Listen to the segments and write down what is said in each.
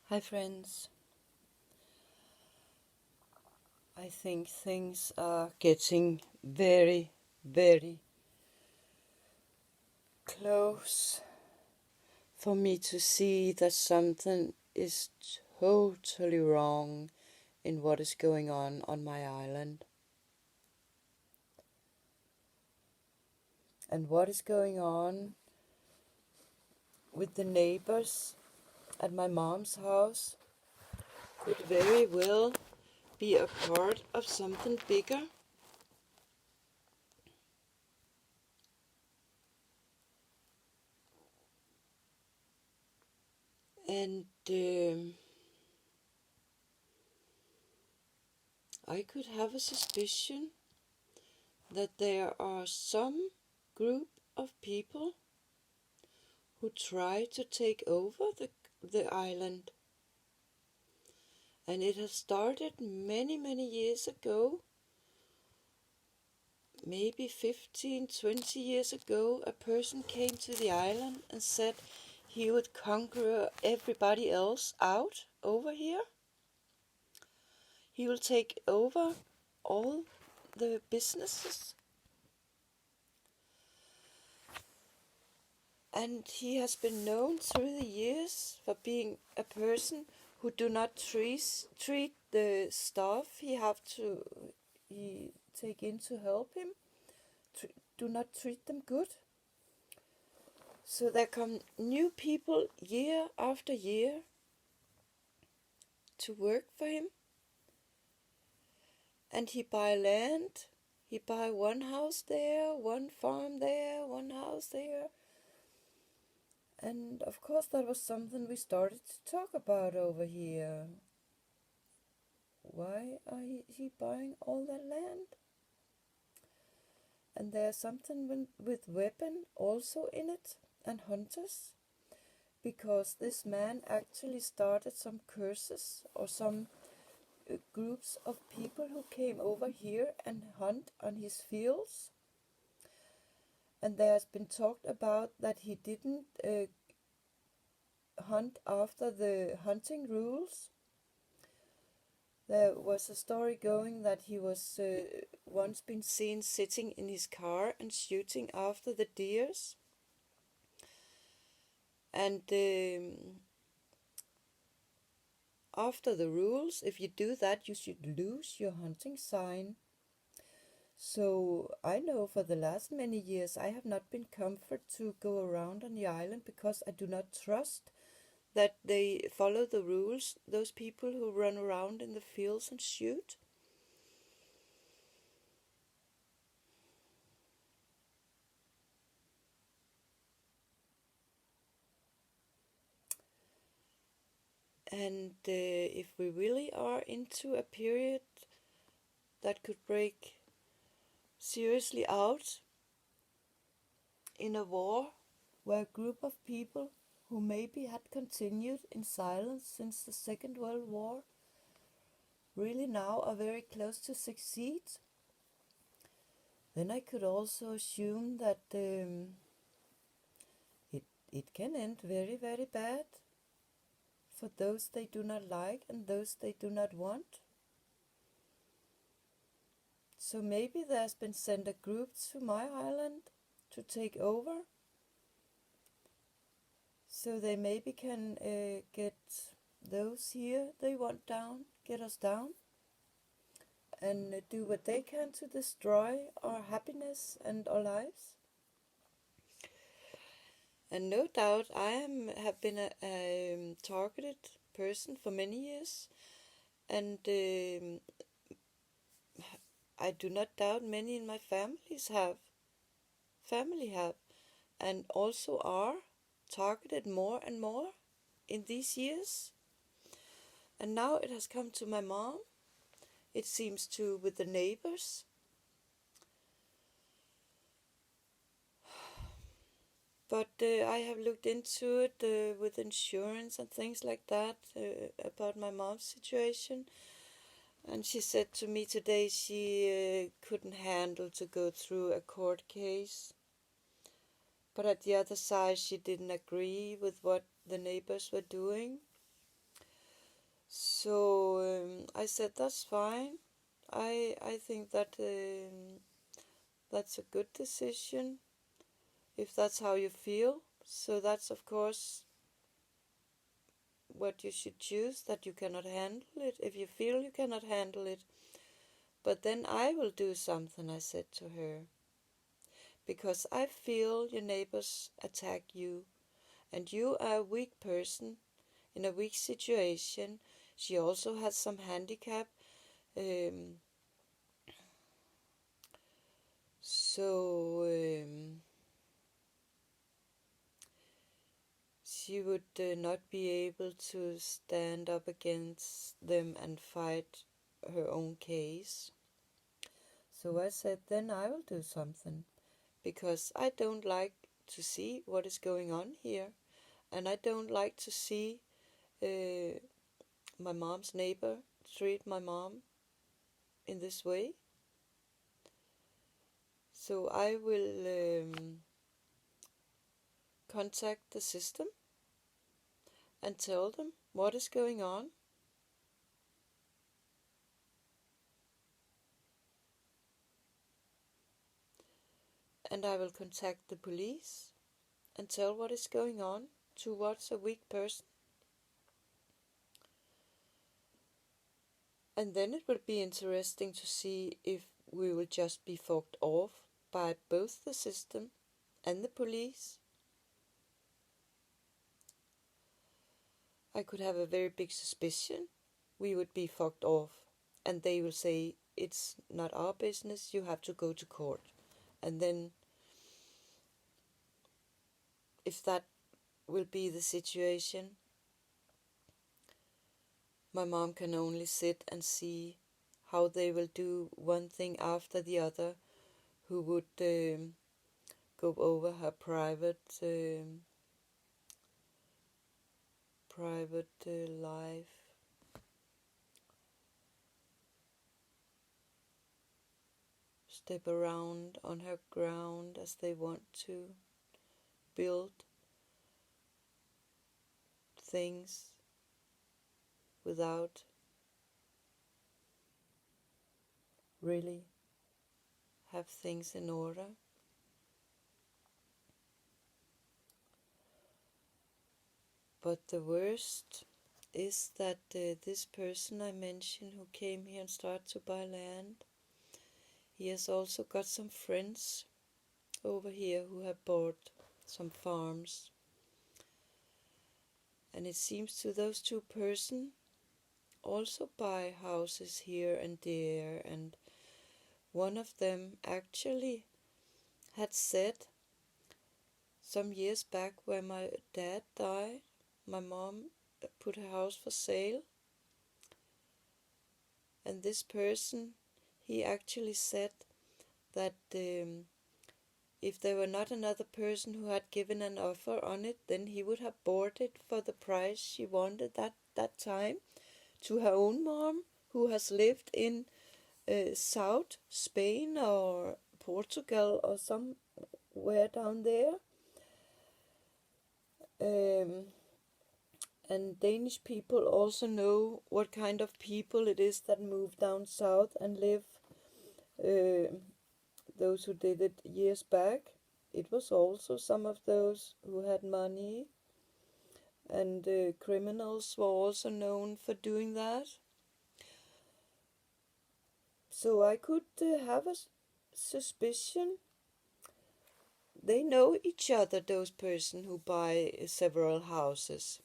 Hi friends, I think things are getting very, very close for me to see that something is totally wrong in what is going on my island. And what is going on with the neighbors at my mom's house could very well be a part of something bigger. And I could have a suspicion that there are some group of people who try to take over the island. And it has started many, many years ago. Maybe 15, 20 years ago, a person came to the island and said he would conquer everybody else out over here. He will take over all the businesses. And he has been known through the years for being a person who do not treat the staff he take in to help him, do not treat them good. So there come new people year after year to work for him. And he buy land, he buy one house there, one farm there, one house there. And of course that was something we started to talk about over here. Why are he buying all that land? And there's something with weapon also in it, and hunters, because this man actually started some curses or some groups of people who came over here and hunt on his fields. And there's been talked about that he didn't hunt after the hunting rules. There was a story going that he was once been seen sitting in his car and shooting after the deers. And after the rules, if you do that, you should lose your hunting sign. So I know for the last many years I have not been comforted to go around on the island because I do not trust that they follow the rules, those people who run around in the fields and shoot. And if we really are into a period that could break seriously out in a war where a group of people who maybe had continued in silence since the Second World War really now are very close to succeed, then I could also assume that it can end very, very bad for those they do not like and those they do not want. So maybe there's been sent a group to my island to take over, so they maybe can get those here they want down, get us down, and do what they can to destroy our happiness and our lives. And no doubt have been a targeted person for many years, and I do not doubt many in my family have, and also are targeted more and more in these years. And now it has come to my mom. It seems to with the neighbors. But I have looked into it with insurance and things like that about my mom's situation. And she said to me today she couldn't handle to go through a court case. But at the other side, she didn't agree with what the neighbors were doing. So I said that's fine. I think that that's a good decision if that's how you feel. So that's of course what you should choose, that you cannot handle it. If you feel you cannot handle it, but then I will do something, I said to her, because I feel your neighbors attack you, and you are a weak person in a weak situation. She also has some handicap. Um, so she would not be able to stand up against them and fight her own case. So I said, then I will do something, because I don't like to see what is going on here, and I don't like to see my mom's neighbor treat my mom in this way. So I will contact the system and tell them what is going on. And I will contact the police and tell what is going on towards a weak person. And then it will be interesting to see if we will just be fucked off by both the system and the police. I could have a very big suspicion we would be fucked off, and they will say, it's not our business, you have to go to court. And then, if that will be the situation, my mom can only sit and see how they will do one thing after the other, who would go over her private life. Step around on her ground as they want to, build things without really have things in order. But the worst is that this person I mentioned who came here and started to buy land, he has also got some friends over here who have bought some farms. And it seems to those two persons also buy houses here and there, and one of them actually had said some years back, when my dad died, my mom put her house for sale, and this person, he actually said that if there were not another person who had given an offer on it, then he would have bought it for the price she wanted that time, to her own mom, who has lived in South Spain or Portugal or somewhere down there. And Danish people also know what kind of people it is that move down south and live. Those who did it years back, it was also some of those who had money, and criminals were also known for doing that. So I could have a suspicion. They know each other, those persons who buy several houses.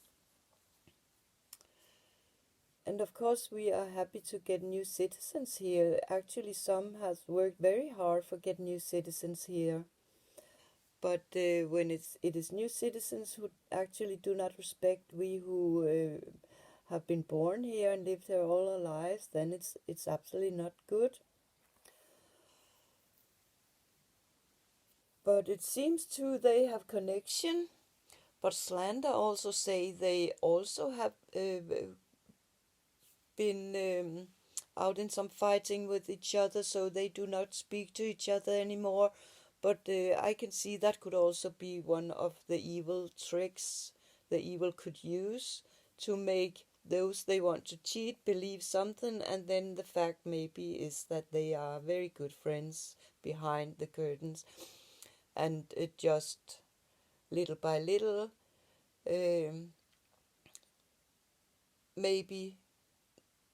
And of course we are happy to get new citizens here. Actually, some has worked very hard for get new citizens here. But when it is new citizens who actually do not respect we who have been born here and lived here all our lives, then it's absolutely not good. But it seems too they have connection. But slander also say they also have been out in some fighting with each other, so they do not speak to each other anymore. But I can see that could also be one of the evil tricks the evil could use to make those they want to cheat believe something, and then the fact maybe is that they are very good friends behind the curtains, and it just little by little, maybe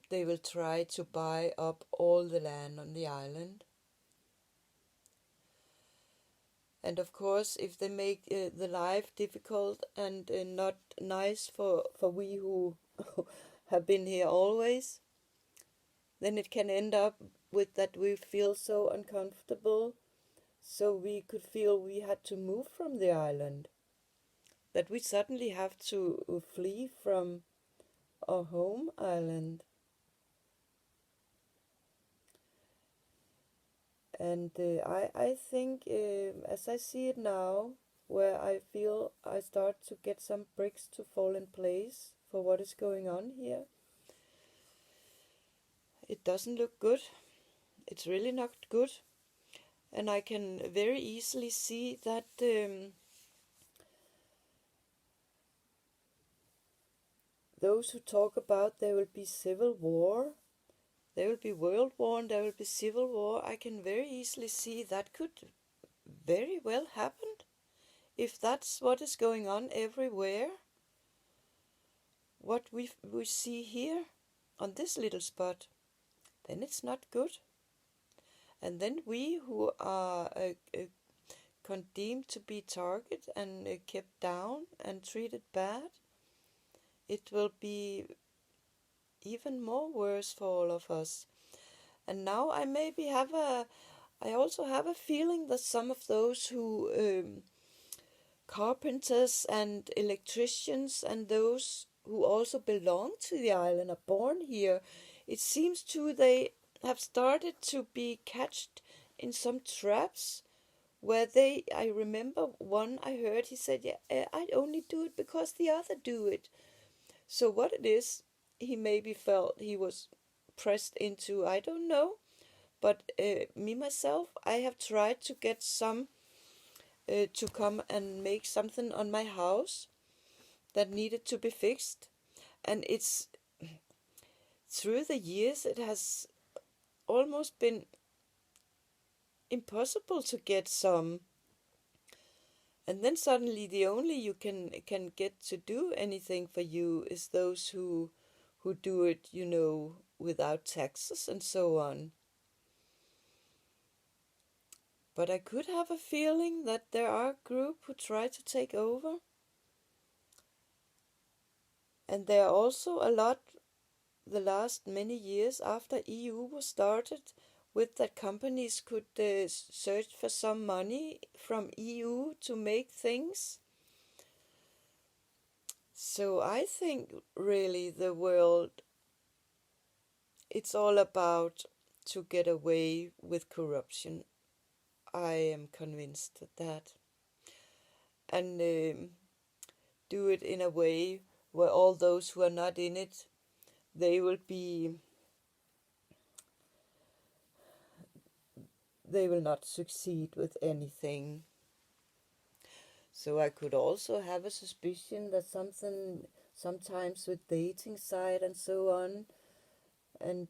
they will try to buy up all the land on the island. And of course, if they make the life difficult and not nice for we who have been here always, then it can end up with that we feel so uncomfortable, so we could feel we had to move from the island, that we suddenly have to flee from our home island. And I think, as I see it now, where I feel I start to get some bricks to fall in place for what is going on here, it doesn't look good. It's really not good. And I can very easily see that those who talk about there will be civil war, there will be world war, and there will be civil war, I can very easily see that could very well happen. If that's what is going on everywhere, what we see here on this little spot, then it's not good. And then we who are condemned to be targeted and kept down and treated bad, it will be even more worse for all of us. And now I also have a feeling that some of those who carpenters and electricians and those who also belong to the island are born here, it seems too they have started to be catched in some traps where I remember one I heard, he said, yeah, I only do it because the other do it. So what it is, he maybe felt he was pressed into, I don't know, but me myself, I have tried to get some to come and make something on my house that needed to be fixed, and it's through the years it has almost been impossible to get some, and then suddenly the only you can get to do anything for you is those who do it, without taxes and so on. But I could have a feeling that there are a group who try to take over, and there are also a lot the last many years after EU was started, with that companies could search for some money from EU to make things. So I think really the world, it's all about to get away with corruption. I am convinced of that. And do it in a way where all those who are not in it, they will not succeed with anything. So I could also have a suspicion that sometimes with dating site and so on, and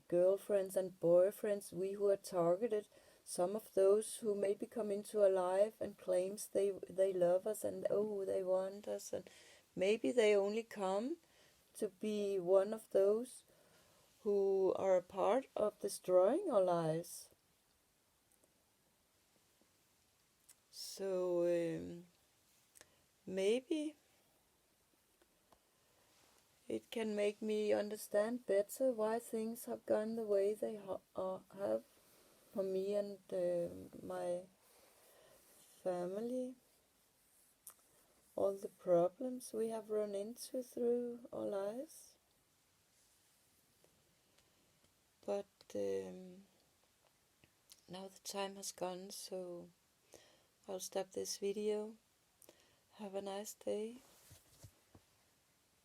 girlfriends and boyfriends, we who are targeted, some of those who maybe come into our life and claims they love us and they want us, and maybe they only come to be one of those who are a part of destroying our lives. So maybe it can make me understand better why things have gone the way they have for me and my family. All the problems we have run into through our lives. But now the time has gone, so I'll stop this video. Have a nice day.